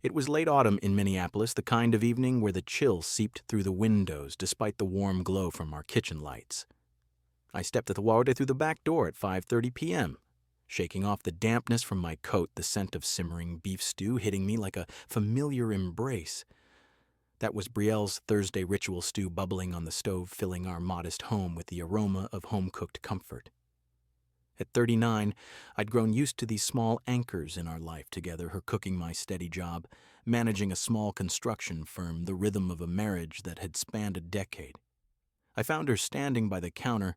It was late autumn in Minneapolis, the kind of evening where the chill seeped through the windows despite the warm glow from our kitchen lights. I stepped at the water through the back door at 5:30 p.m., shaking off the dampness from my coat, the scent of simmering beef stew hitting me like a familiar embrace. That was Brielle's Thursday ritual stew bubbling on the stove, filling our modest home with the aroma of home-cooked comfort. At 39, I'd grown used to these small anchors in our life together, her cooking my steady job, managing a small construction firm, the rhythm of a marriage that had spanned a decade. I found her standing by the counter,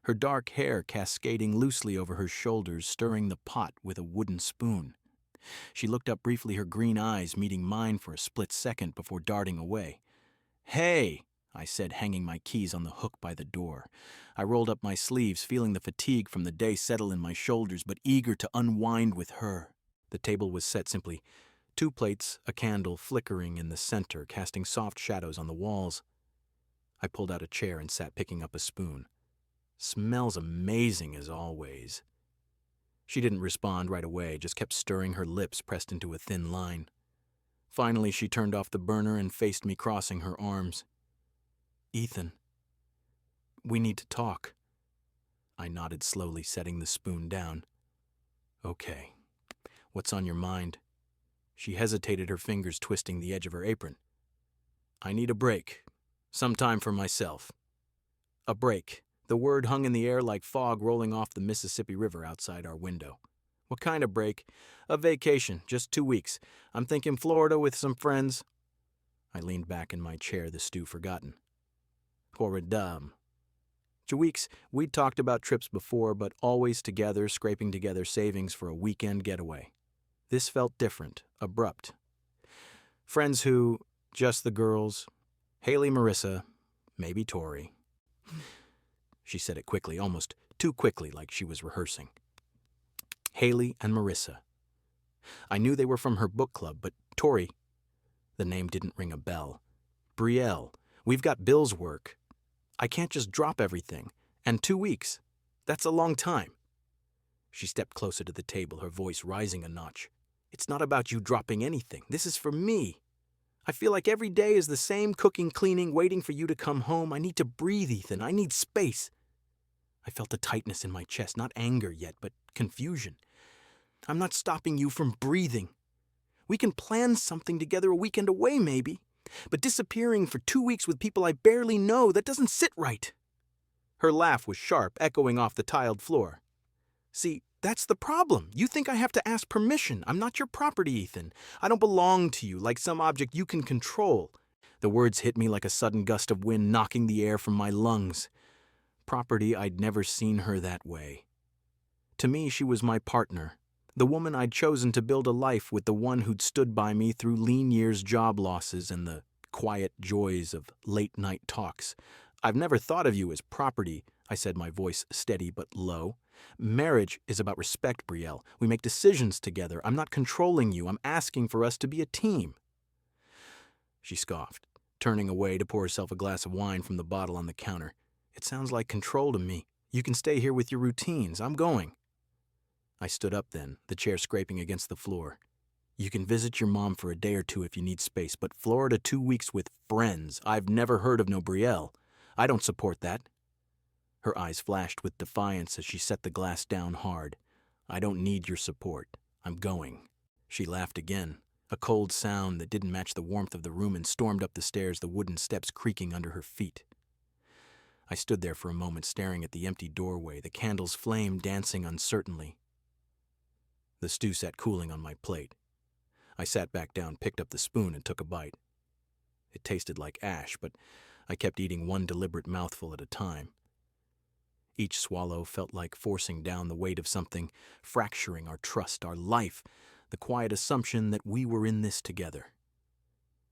her dark hair cascading loosely over her shoulders, stirring the pot with a wooden spoon. She looked up briefly, her green eyes meeting mine for a split second before darting away. "Hey," I said, hanging my keys on the hook by the door. I rolled up my sleeves, feeling the fatigue from the day settle in my shoulders, but eager to unwind with her. The table was set simply. 2 plates, a candle flickering in the center, casting soft shadows on the walls. I pulled out a chair and sat picking up a spoon. "Smells amazing as always." She didn't respond right away, just kept stirring, her lips pressed into a thin line. Finally, she turned off the burner and faced me, crossing her arms. "Ethan, we need to talk." I nodded slowly, setting the spoon down. "Okay. What's on your mind?" She hesitated, her fingers twisting the edge of her apron. "I need a break. Some time for myself." A break. The word hung in the air like fog rolling off the Mississippi River outside our window. "What kind of break?" "A vacation, just 2 weeks. I'm thinking Florida with some friends." I leaned back in my chair, the stew forgotten. "Pour dame." 2 weeks. We'd talked about trips before, but always together, scraping together savings for a weekend getaway. This felt different, abrupt. Friends who, just the girls, Haley, Marissa, maybe Tori. She said it quickly, almost too quickly, like she was rehearsing. Haley and Marissa. I knew they were from her book club, but Tori, the name didn't ring a bell. Brielle, we've got Bill's work. I can't just drop everything. And 2 weeks. That's a long time. She stepped closer to the table, her voice rising a notch. "It's not about you dropping anything. This is for me. I feel like every day is the same, cooking, cleaning, waiting for you to come home. I need to breathe, Ethan. I need space." I felt a tightness in my chest, not anger yet, but confusion. "I'm not stopping you from breathing. We can plan something together, a weekend away maybe. But disappearing for 2 weeks with people I barely know, that doesn't sit right." Her laugh was sharp, echoing off the tiled floor. "See, that's the problem. You think I have to ask permission. I'm not your property, Ethan. I don't belong to you, like some object you can control." The words hit me like a sudden gust of wind, knocking the air from my lungs. Property, I'd never seen her that way. To me, she was my partner, the woman I'd chosen to build a life with, the one who'd stood by me through lean years, job losses, and the quiet joys of late-night talks. "I've never thought of you as property," I said, my voice steady but low. "Marriage is about respect, Brielle. We make decisions together. I'm not controlling you. I'm asking for us to be a team." She scoffed, turning away to pour herself a glass of wine from the bottle on the counter. "It sounds like control to me. You can stay here with your routines. I'm going." I stood up then, the chair scraping against the floor. "You can visit your mom for a day or 2 if you need space, but Florida 2 weeks with friends. I've never heard of no Brielle. I don't support that." Her eyes flashed with defiance as she set the glass down hard. "I don't need your support. I'm going." She laughed again, a cold sound that didn't match the warmth of the room, and stormed up the stairs, the wooden steps creaking under her feet. I stood there for a moment, staring at the empty doorway, the candle's flame dancing uncertainly. The stew sat cooling on my plate. I sat back down, picked up the spoon, and took a bite. It tasted like ash, but I kept eating one deliberate mouthful at a time. Each swallow felt like forcing down the weight of something, fracturing our trust, our life, the quiet assumption that we were in this together.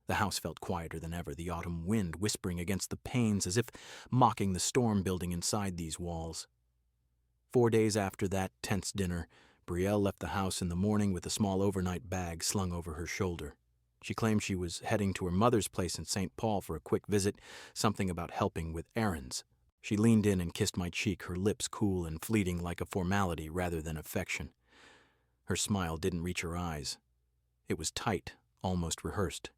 The house felt quieter than ever, the autumn wind whispering against the panes as if mocking the storm building inside these walls. 4 days after that tense dinner, Brielle left the house in the morning with a small overnight bag slung over her shoulder. She claimed she was heading to her mother's place in St. Paul for a quick visit, something about helping with errands. She leaned in and kissed my cheek, her lips cool and fleeting like a formality rather than affection. Her smile didn't reach her eyes. It was tight, almost rehearsed.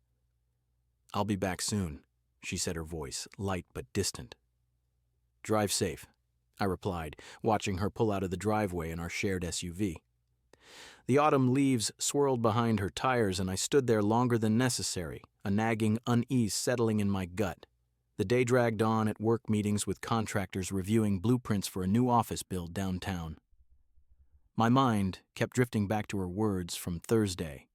"I'll be back soon," she said, her voice light but distant. "Drive safe," I replied, watching her pull out of the driveway in our shared SUV. The autumn leaves swirled behind her tires, and I stood there longer than necessary, a nagging unease settling in my gut. The day dragged on at work meetings with contractors reviewing blueprints for a new office build downtown. My mind kept drifting back to her words from Thursday.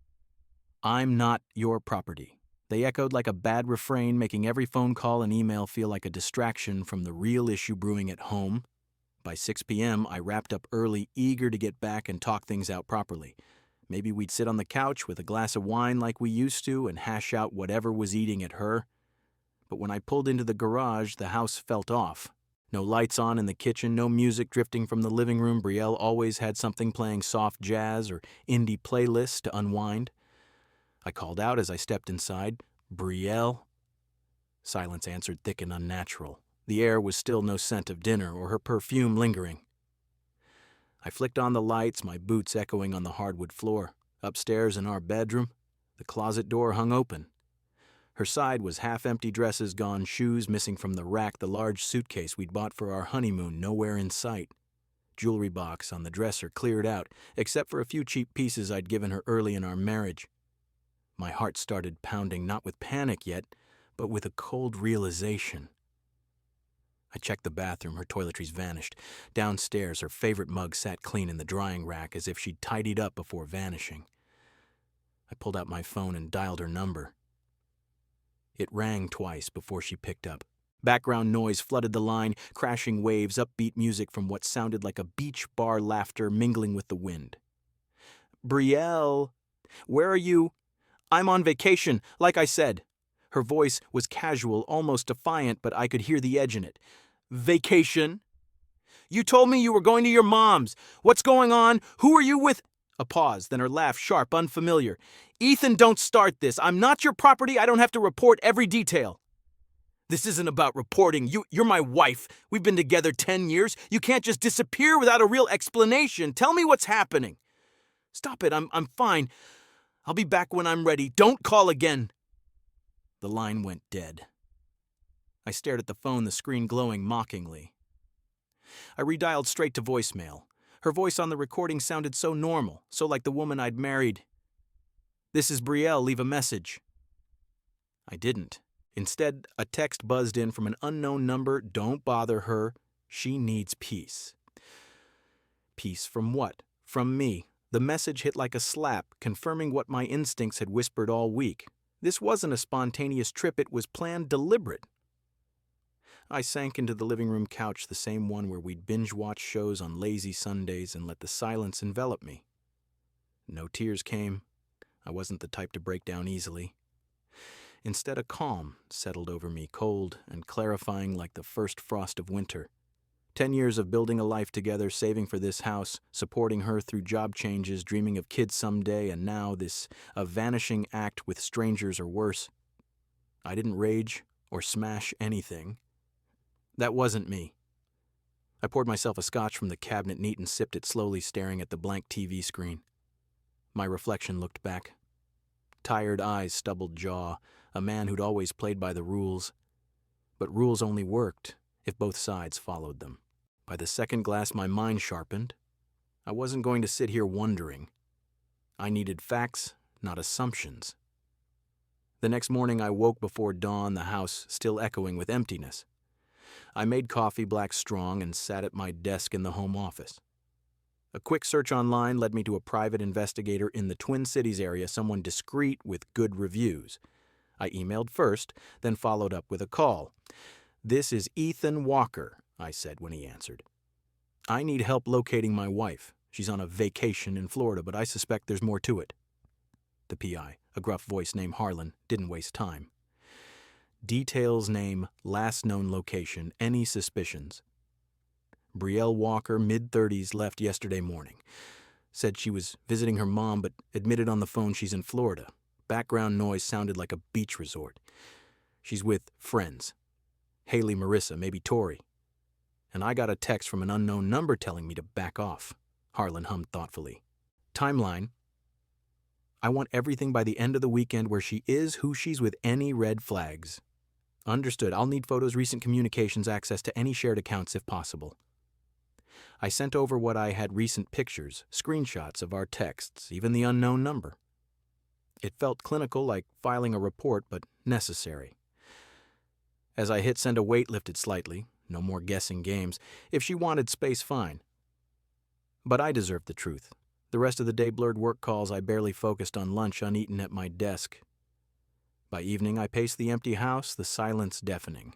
"I'm not your property." They echoed like a bad refrain, making every phone call and email feel like a distraction from the real issue brewing at home. By 6 p.m., I wrapped up early, eager to get back and talk things out properly. Maybe we'd sit on the couch with a glass of wine like we used to and hash out whatever was eating at her. But when I pulled into the garage, the house felt off. No lights on in the kitchen, no music drifting from the living room. Brielle always had something playing soft jazz or indie playlists to unwind. I called out as I stepped inside, "Brielle?" Silence answered, thick and unnatural. The air was still no scent of dinner or her perfume lingering. I flicked on the lights, my boots echoing on the hardwood floor. Upstairs in our bedroom, the closet door hung open. Her side was half-empty dresses gone, shoes missing from the rack, the large suitcase we'd bought for our honeymoon nowhere in sight. Jewelry box on the dresser cleared out, except for a few cheap pieces I'd given her early in our marriage. My heart started pounding, not with panic yet, but with a cold realization. I checked the bathroom. Her toiletries vanished. Downstairs, her favorite mug sat clean in the drying rack as if she'd tidied up before vanishing. I pulled out my phone and dialed her number. It rang twice before she picked up. Background noise flooded the line, crashing waves, upbeat music from what sounded like a beach bar laughter mingling with the wind. "Brielle, where are you?" "I'm on vacation, like I said." Her voice was casual, almost defiant, but I could hear the edge in it. "Vacation? You told me you were going to your mom's. What's going on? Who are you with?" A pause, then her laugh, sharp, unfamiliar. "Ethan, don't start this. I'm not your property. I don't have to report every detail." "This isn't about reporting. You're my wife. We've been together 10 years. You can't just disappear without a real explanation. Tell me what's happening." "Stop it. I'm fine. I'll be back when I'm ready. Don't call again." The line went dead. I stared at the phone, the screen glowing mockingly. I redialed straight to voicemail. Her voice on the recording sounded so normal, so like the woman I'd married. "This is Brielle. Leave a message." I didn't. Instead, a text buzzed in from an unknown number. "Don't bother her. She needs peace." Peace from what? From me. The message hit like a slap, confirming what my instincts had whispered all week. This wasn't a spontaneous trip. It was planned, deliberate. I sank into the living room couch, the same one where we'd binge-watch shows on lazy Sundays, and let the silence envelop me. No tears came. I wasn't the type to break down easily. Instead, a calm settled over me, cold and clarifying like the first frost of winter. 10 years of building a life together, saving for this house, supporting her through job changes, dreaming of kids someday, and now this, a vanishing act with strangers or worse. I didn't rage or smash anything. That wasn't me. I poured myself a scotch from the cabinet neat and sipped it slowly, staring at the blank TV screen. My reflection looked back. Tired eyes, stubbled jaw, a man who'd always played by the rules. But rules only worked if both sides followed them. By the second glass, my mind sharpened. I wasn't going to sit here wondering. I needed facts, not assumptions. The next morning I woke before dawn, the house still echoing with emptiness. I made coffee black strong and sat at my desk in the home office. A quick search online led me to a private investigator in the Twin Cities area, someone discreet with good reviews. I emailed first, then followed up with a call. "This is Ethan Walker," I said when he answered. "I need help locating my wife. She's on a vacation in Florida, but I suspect there's more to it." The PI, a gruff voice named Harlan, didn't waste time. "Details, name, last known location, any suspicions?" Brielle Walker, mid-30s, left yesterday morning. Said she was visiting her mom, but admitted on the phone she's in Florida. Background noise sounded like a beach resort. She's with friends. Haley, Marissa, maybe Tori. And I got a text from an unknown number telling me to back off. Harlan hummed thoughtfully. Timeline. I want everything by the end of the weekend where she is who she's with any red flags. Understood. I'll need photos, recent communications, access to any shared accounts if possible. I sent over what I had: recent pictures, screenshots of our texts, even the unknown number. It felt clinical, like filing a report, but necessary. As I hit send, a weight lifted slightly. No more guessing games. If she wanted space, fine. But I deserved the truth. The rest of the day blurred work calls. I barely focused on lunch uneaten at my desk. By evening, I paced the empty house, the silence deafening.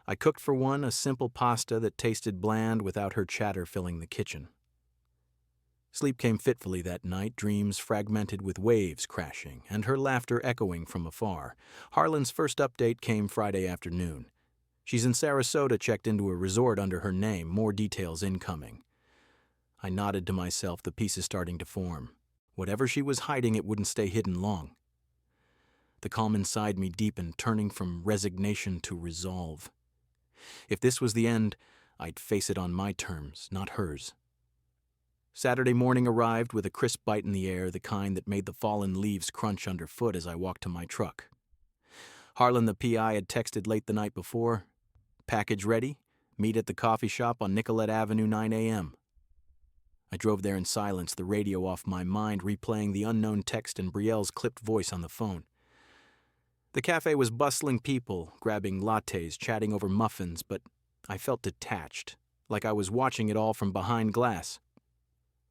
I cooked for one a simple pasta that tasted bland without her chatter filling the kitchen. Sleep came fitfully that night, dreams fragmented with waves crashing and her laughter echoing from afar. Harlan's first update came Friday afternoon. She's in Sarasota, checked into a resort under her name, more details incoming. I nodded to myself, the pieces starting to form. Whatever she was hiding, it wouldn't stay hidden long. The calm inside me deepened, turning from resignation to resolve. If this was the end, I'd face it on my terms, not hers. Saturday morning arrived with a crisp bite in the air, the kind that made the fallen leaves crunch underfoot as I walked to my truck. Harlan, the PI, had texted late the night before. Package ready? Meet at the coffee shop on Nicollet Avenue, 9 a.m. I drove there in silence, the radio off my mind, replaying the unknown text and Brielle's clipped voice on the phone. The cafe was bustling people, grabbing lattes, chatting over muffins, but I felt detached, like I was watching it all from behind glass.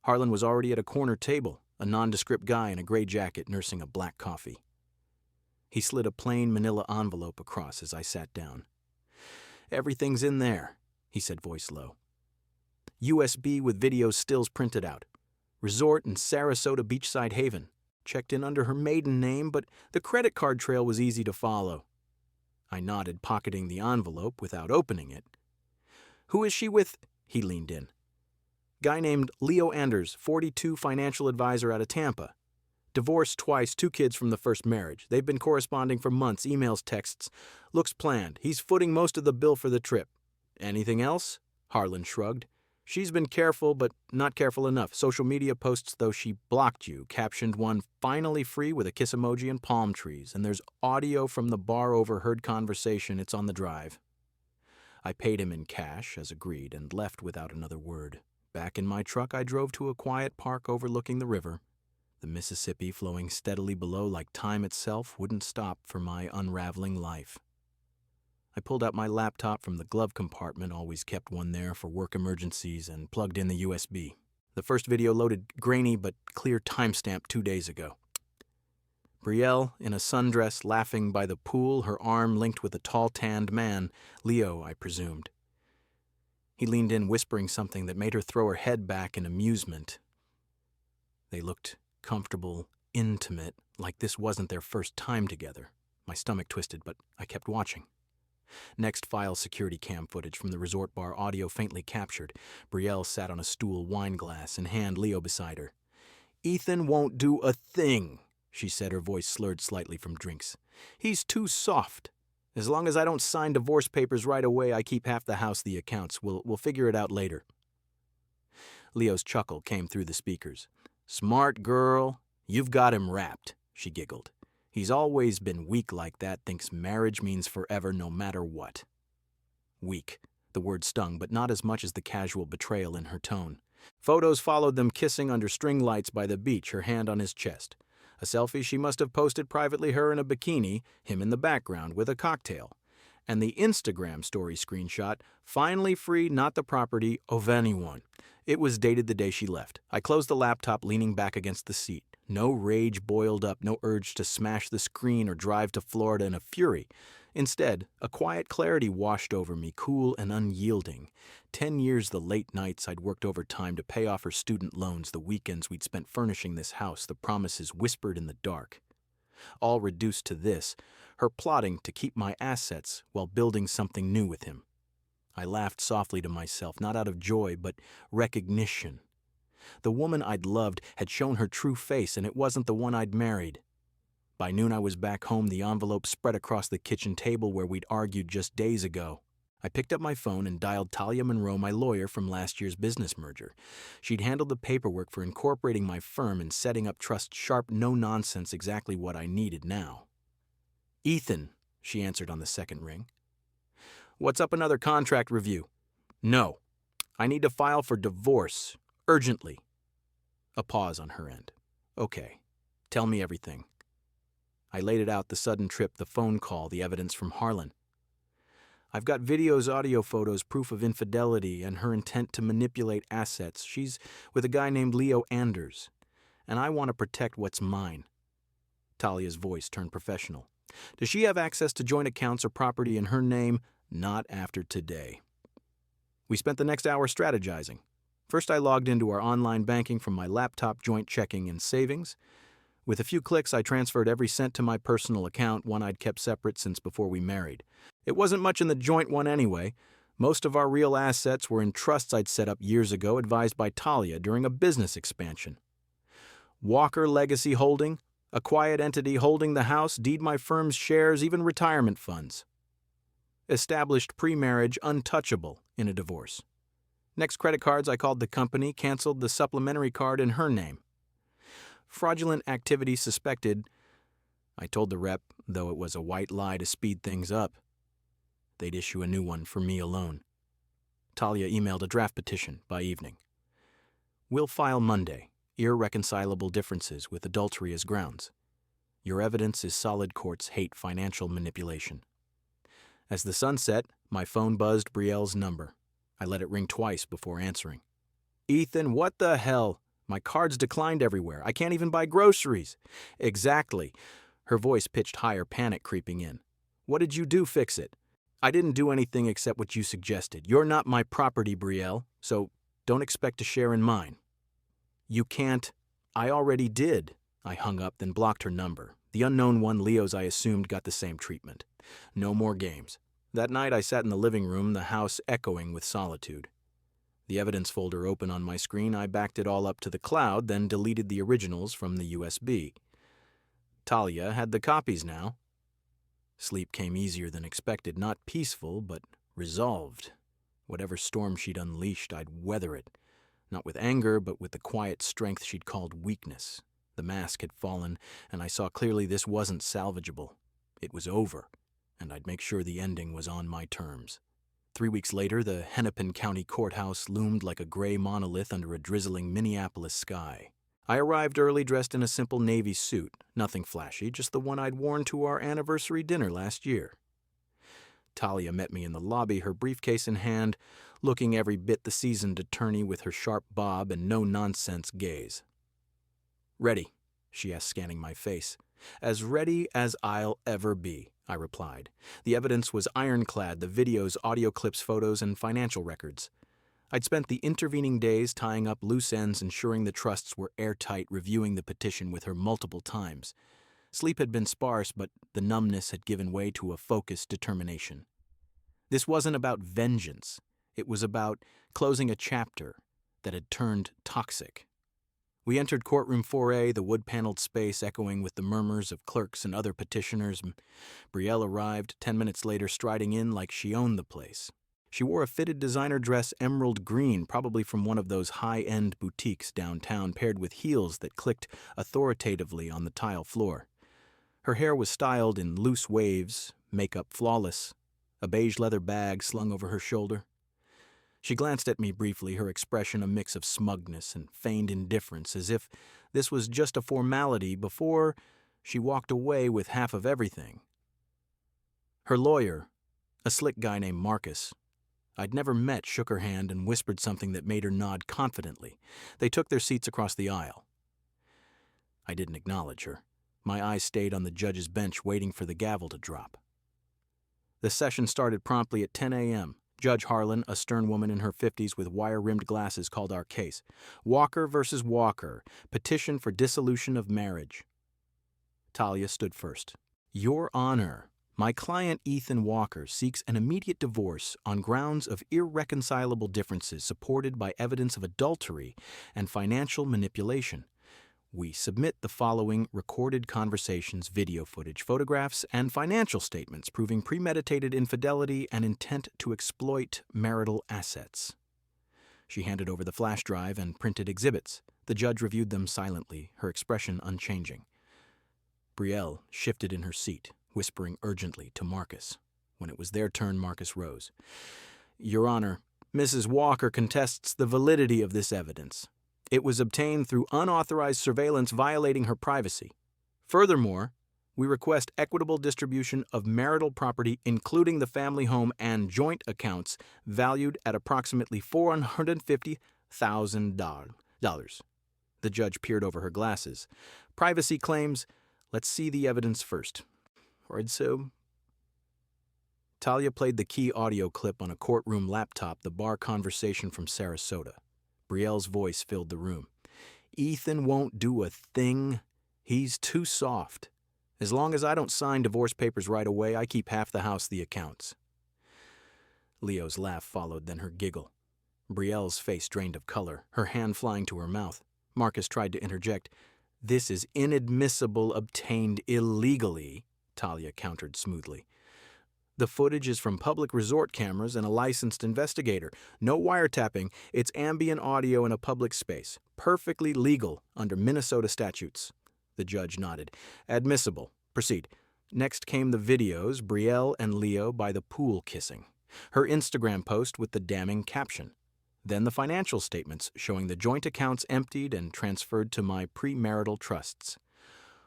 Harlan was already at a corner table, a nondescript guy in a gray jacket nursing a black coffee. He slid a plain manila envelope across as I sat down. "Everything's in there," he said, voice low. USB with video stills printed out. Resort in Sarasota Beachside Haven. Checked in under her maiden name, but the credit card trail was easy to follow. I nodded, pocketing the envelope without opening it. "Who is she with?" He leaned in. "Guy named Leo Anders, 42, financial advisor out of Tampa. Divorced twice, 2 kids from the first marriage. They've been corresponding for months, emails, texts. Looks planned. He's footing most of the bill for the trip." "Anything else?" Harlan shrugged. "She's been careful, but not careful enough. Social media posts, though, she blocked you, captioned one, 'Finally free,' with a kiss emoji and palm trees, and there's audio from the bar overheard conversation. It's on the drive." I paid him in cash, as agreed, and left without another word. Back in my truck, I drove to a quiet park overlooking the river. The Mississippi, flowing steadily below like time itself, wouldn't stop for my unraveling life. I pulled out my laptop from the glove compartment, always kept one there for work emergencies, and plugged in the USB. The first video loaded grainy but clear timestamp 2 days ago. Brielle, in a sundress, laughing by the pool, her arm linked with a tall, tanned man, Leo, I presumed. He leaned in, whispering something that made her throw her head back in amusement. They looked comfortable, intimate, like this wasn't their first time together. My stomach twisted, but I kept watching. Next, file security cam footage from the resort bar, audio faintly captured. Brielle sat on a stool, wine glass in hand, Leo beside her. "Ethan won't do a thing," she said, her voice slurred slightly from drinks. "He's too soft. As long as I don't sign divorce papers right away, I keep half the house, the accounts. We'll figure it out later." Leo's chuckle came through the speakers. "Smart girl. You've got him wrapped," she giggled. "He's always been weak like that, thinks marriage means forever no matter what." Weak. The word stung, but not as much as the casual betrayal in her tone. Photos followed them kissing under string lights by the beach, her hand on his chest. A selfie she must have posted privately, her in a bikini, him in the background with a cocktail. And the Instagram story screenshot, "Finally free, not the property of anyone." It was dated the day she left. I closed the laptop, leaning back against the seat. No rage boiled up, no urge to smash the screen or drive to Florida in a fury. Instead, a quiet clarity washed over me, cool and unyielding. 10 years the late nights I'd worked overtime to pay off her student loans, the weekends we'd spent furnishing this house, the promises whispered in the dark. All reduced to this, her plotting to keep my assets while building something new with him. I laughed softly to myself, not out of joy, but recognition. The woman I'd loved had shown her true face, and it wasn't the one I'd married. By noon I was back home, the envelope spread across the kitchen table where we'd argued just days ago. I picked up my phone and dialed Talia Monroe, my lawyer from last year's business merger. She'd handled the paperwork for incorporating my firm and setting up Trust Sharp, no-nonsense, exactly what I needed now. "Ethan," she answered on the second ring. "What's up, another contract review?" "No. I need to file for divorce. Urgently." A pause on her end. "Okay. Tell me everything." I laid it out: the sudden trip, the phone call, the evidence from Harlan. "I've got videos, audio photos, proof of infidelity, and her intent to manipulate assets. She's with a guy named Leo Anders, and I want to protect what's mine." Talia's voice turned professional. "Does she have access to joint accounts or property in her name?" "Not after today." We spent the next hour strategizing. First, I logged into our online banking from my laptop, joint checking and savings. With a few clicks, I transferred every cent to my personal account, one I'd kept separate since before we married. It wasn't much in the joint one anyway. Most of our real assets were in trusts I'd set up years ago, advised by Talia during a business expansion. Walker Legacy Holding, a quiet entity holding the house, deed my firm's shares, even retirement funds. Established pre-marriage, untouchable in a divorce. Next credit cards, I called the company, canceled the supplementary card in her name. Fraudulent activity suspected. I told the rep, though it was a white lie to speed things up. They'd issue a new one for me alone. Talia emailed a draft petition by evening. "We'll file Monday. Irreconcilable differences with adultery as grounds. Your evidence is solid. Courts hate financial manipulation." As the sun set, my phone buzzed Brielle's number. I let it ring twice before answering. "Ethan, what the hell? My cards declined everywhere. I can't even buy groceries." "Exactly." Her voice pitched higher, panic creeping in. "What did you do? Fix it." "I didn't do anything except what you suggested. You're not my property, Brielle, so don't expect to share in mine." "You can't." "I already did." I hung up, then blocked her number. The unknown one, Leo's, I assumed, got the same treatment. No more games. That night I sat in the living room, the house echoing with solitude. The evidence folder open on my screen, I backed it all up to the cloud, then deleted the originals from the USB. Talia had the copies now. Sleep came easier than expected, not peaceful, but resolved. Whatever storm she'd unleashed, I'd weather it. Not with anger, but with the quiet strength she'd called weakness. The mask had fallen, and I saw clearly this wasn't salvageable. It was over, and I'd make sure the ending was on my terms. 3 weeks later, the Hennepin County Courthouse loomed like a gray monolith under a drizzling Minneapolis sky. I arrived early, dressed in a simple navy suit, nothing flashy, just the one I'd worn to our anniversary dinner last year. Talia met me in the lobby, her briefcase in hand, looking every bit the seasoned attorney with her sharp bob and no-nonsense gaze. "Ready?" she asked, scanning my face. "As ready as I'll ever be," I replied. The evidence was ironclad: the videos, audio clips, photos, and financial records. I'd spent the intervening days tying up loose ends, ensuring the trusts were airtight, reviewing the petition with her multiple times. Sleep had been sparse, but the numbness had given way to a focused determination. This wasn't about vengeance. It was about closing a chapter that had turned toxic. We entered courtroom 4A, the wood-paneled space echoing with the murmurs of clerks and other petitioners. Brielle arrived 10 minutes later, striding in like she owned the place. She wore a fitted designer dress, emerald green, probably from one of those high-end boutiques downtown, paired with heels that clicked authoritatively on the tile floor. Her hair was styled in loose waves, makeup flawless, a beige leather bag slung over her shoulder. She glanced at me briefly, her expression a mix of smugness and feigned indifference, as if this was just a formality, before she walked away with half of everything. Her lawyer, a slick guy named Marcus, I'd never met, shook her hand and whispered something that made her nod confidently. They took their seats across the aisle. I didn't acknowledge her. My eyes stayed on the judge's bench, waiting for the gavel to drop. The session started promptly at 10 a.m. Judge Harlan, a stern woman in her 50s with wire-rimmed glasses, called our case. Walker versus Walker, petition for dissolution of marriage. Talia stood first. "Your Honor, my client Ethan Walker seeks an immediate divorce on grounds of irreconcilable differences supported by evidence of adultery and financial manipulation. We submit the following recorded conversations, video footage, photographs, and financial statements proving premeditated infidelity and intent to exploit marital assets. She handed over the flash drive and printed exhibits. The judge reviewed them silently, her expression unchanging. Brielle shifted in her seat, whispering urgently to Marcus. When it was their turn, Marcus rose. Your Honor, Mrs. Walker contests the validity of this evidence. It was obtained through unauthorized surveillance violating her privacy. Furthermore, we request equitable distribution of marital property, including the family home and joint accounts, valued at approximately $450,000. The judge peered over her glasses. Privacy claims, let's see the evidence first. Or so. Talia played the key audio clip on a courtroom laptop, the bar conversation from Sarasota. Brielle's voice filled the room. Ethan won't do a thing. He's too soft. As long as I don't sign divorce papers right away, I keep half the house the accounts. Leo's laugh followed, then her giggle. Brielle's face drained of color, her hand flying to her mouth. Marcus tried to interject. This is inadmissible, obtained illegally, Talia countered smoothly. The footage is from public resort cameras and a licensed investigator. No wiretapping, it's ambient audio in a public space. Perfectly legal under Minnesota statutes. The judge nodded. Admissible. Proceed. Next came the videos, Brielle and Leo by the pool kissing. Her Instagram post with the damning caption. Then the financial statements showing the joint accounts emptied and transferred to my premarital trusts.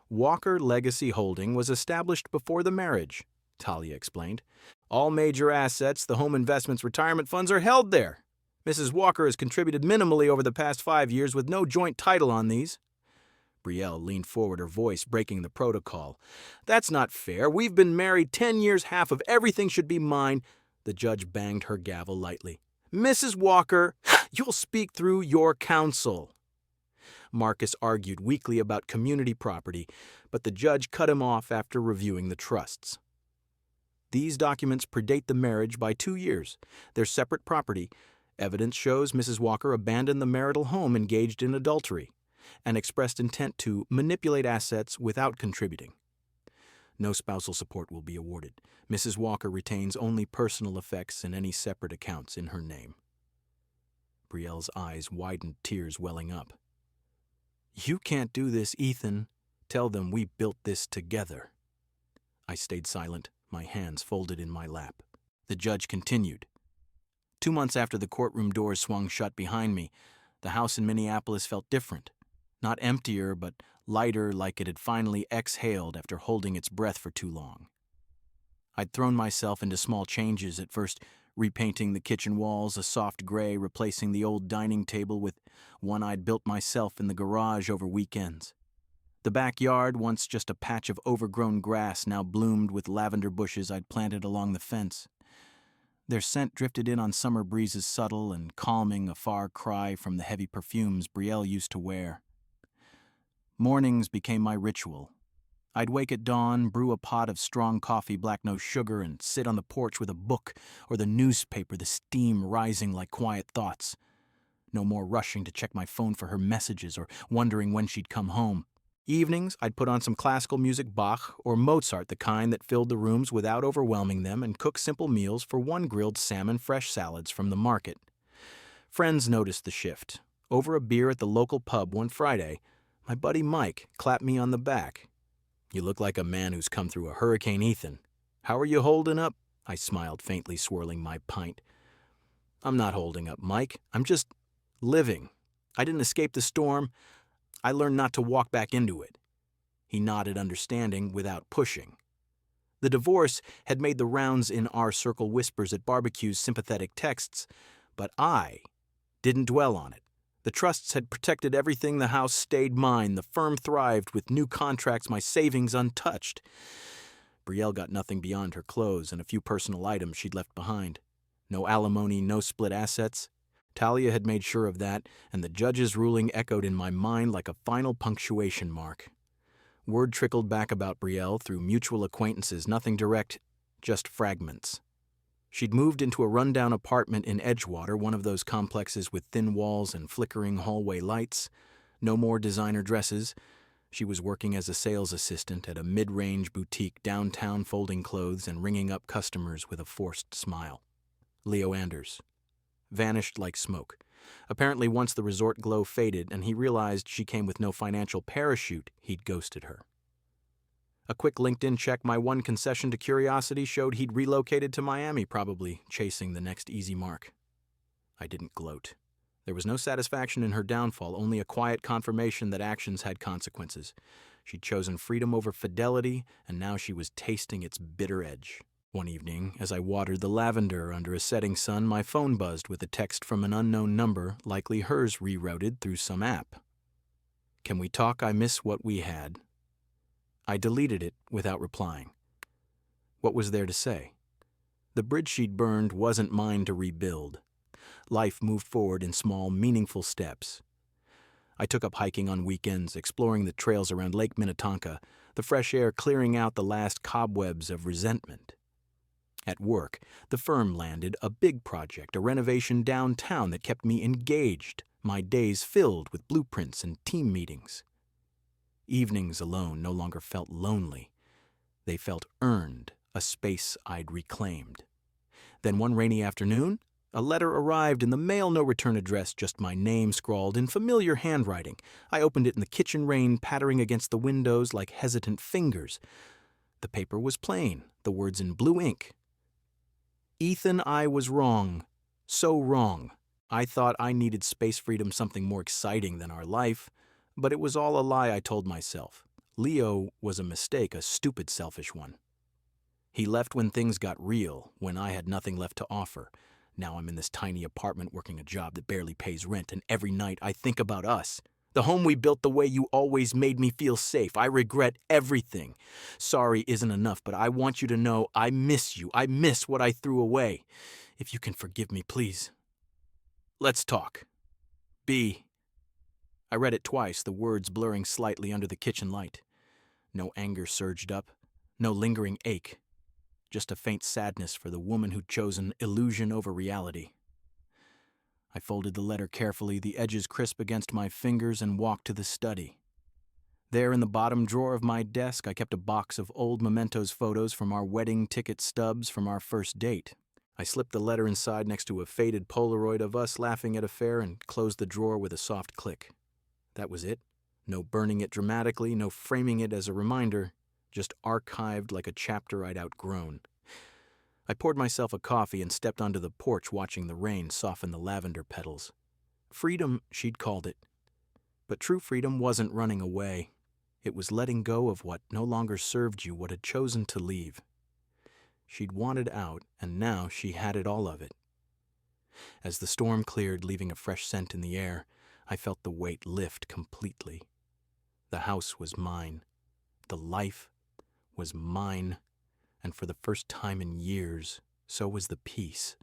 Walker Legacy Holding was established before the marriage, Talia explained. All major assets, the home investments, retirement funds are held there. Mrs. Walker has contributed minimally over the past 5 years with no joint title on these. Brielle leaned forward, her voice breaking the protocol. That's not fair. We've been married 10 years. Half of everything should be mine. The judge banged her gavel lightly. Mrs. Walker, you'll speak through your counsel. Marcus argued weakly about community property, but the judge cut him off after reviewing the trusts. These documents predate the marriage by 2 years. They're separate property. Evidence shows Mrs. Walker abandoned the marital home engaged in adultery and expressed intent to manipulate assets without contributing. No spousal support will be awarded. Mrs. Walker retains only personal effects in any separate accounts in her name. Brielle's eyes widened, tears welling up. You can't do this, Ethan. Tell them we built this together. I stayed silent, my hands folded in my lap. The judge continued. 2 months after the courtroom doors swung shut behind me, the house in Minneapolis felt different. Not emptier, but lighter, like it had finally exhaled after holding its breath for too long. I'd thrown myself into small changes, at first repainting the kitchen walls a soft gray, replacing the old dining table with one I'd built myself in the garage over weekends. The backyard, once just a patch of overgrown grass, now bloomed with lavender bushes I'd planted along the fence. Their scent drifted in on summer breezes, subtle and calming, a far cry from the heavy perfumes Brielle used to wear. Mornings became my ritual. I'd wake at dawn, brew a pot of strong coffee, black no sugar, and sit on the porch with a book or the newspaper, the steam rising like quiet thoughts. No more rushing to check my phone for her messages or wondering when she'd come home. Evenings, I'd put on some classical music, Bach or Mozart, the kind that filled the rooms without overwhelming them, and cook simple meals for one grilled salmon, fresh salads from the market. Friends noticed the shift. Over a beer at the local pub one Friday, my buddy Mike clapped me on the back. You look like a man who's come through a hurricane, Ethan. How are you holding up? I smiled, faintly swirling my pint. I'm not holding up, Mike. I'm just living. I didn't escape the storm. I learned not to walk back into it. He nodded, understanding, without pushing. The divorce had made the rounds in our circle, whispers at barbecues, sympathetic texts, but I didn't dwell on it. The trusts had protected everything. The house stayed mine. The firm thrived with new contracts, my savings untouched. Brielle got nothing beyond her clothes and a few personal items she'd left behind. No alimony, no split assets. Talia had made sure of that, and the judge's ruling echoed in my mind like a final punctuation mark. Word trickled back about Brielle through mutual acquaintances, nothing direct, just fragments. She'd moved into a rundown apartment in Edgewater, one of those complexes with thin walls and flickering hallway lights. No more designer dresses. She was working as a sales assistant at a mid-range boutique downtown, folding clothes and ringing up customers with a forced smile. Leo Anders. Vanished like smoke. Apparently once the resort glow faded and he realized she came with no financial parachute, he'd ghosted her. A quick LinkedIn check, my one concession to curiosity, showed he'd relocated to Miami, probably chasing the next easy mark. I didn't gloat. There was no satisfaction in her downfall, only a quiet confirmation that actions had consequences. She'd chosen freedom over fidelity, and now she was tasting its bitter edge. One evening, as I watered the lavender under a setting sun, my phone buzzed with a text from an unknown number, likely hers rerouted through some app. "Can we talk? I miss what we had." I deleted it without replying. What was there to say? The bridge she'd burned wasn't mine to rebuild. Life moved forward in small, meaningful steps. I took up hiking on weekends, exploring the trails around Lake Minnetonka, the fresh air clearing out the last cobwebs of resentment. At work, the firm landed a big project, a renovation downtown that kept me engaged, my days filled with blueprints and team meetings. Evenings alone no longer felt lonely. They felt earned, a space I'd reclaimed. Then one rainy afternoon, a letter arrived in the mail, no return address, just my name scrawled in familiar handwriting. I opened it in the kitchen rain, pattering against the windows like hesitant fingers. The paper was plain, the words in blue ink. "Ethan, I was wrong. So wrong. I thought I needed space freedom, something more exciting than our life. But it was all a lie I told myself. Leo was a mistake, a stupid, selfish one. He left when things got real, when I had nothing left to offer. Now I'm in this tiny apartment working a job that barely pays rent, and every night I think about us. The home we built, the way you always made me feel safe. I regret everything. Sorry isn't enough, but I want you to know I miss you. I miss what I threw away. If you can forgive me, please. Let's talk. B." I read it twice, the words blurring slightly under the kitchen light. No anger surged up, no lingering ache. Just a faint sadness for the woman who'd chosen illusion over reality. I folded the letter carefully, the edges crisp against my fingers, and walked to the study. There in the bottom drawer of my desk, I kept a box of old mementos photos from our wedding ticket stubs from our first date. I slipped the letter inside next to a faded Polaroid of us laughing at a fair and closed the drawer with a soft click. That was it. No burning it dramatically, no framing it as a reminder, just archived like a chapter I'd outgrown. I poured myself a coffee and stepped onto the porch, watching the rain soften the lavender petals. Freedom, she'd called it. But true freedom wasn't running away. It was letting go of what no longer served you, what had chosen to leave. She'd wanted out, and now she had it all of it. As the storm cleared, leaving a fresh scent in the air, I felt the weight lift completely. The house was mine. The life was mine. And for the first time in years, so was the peace.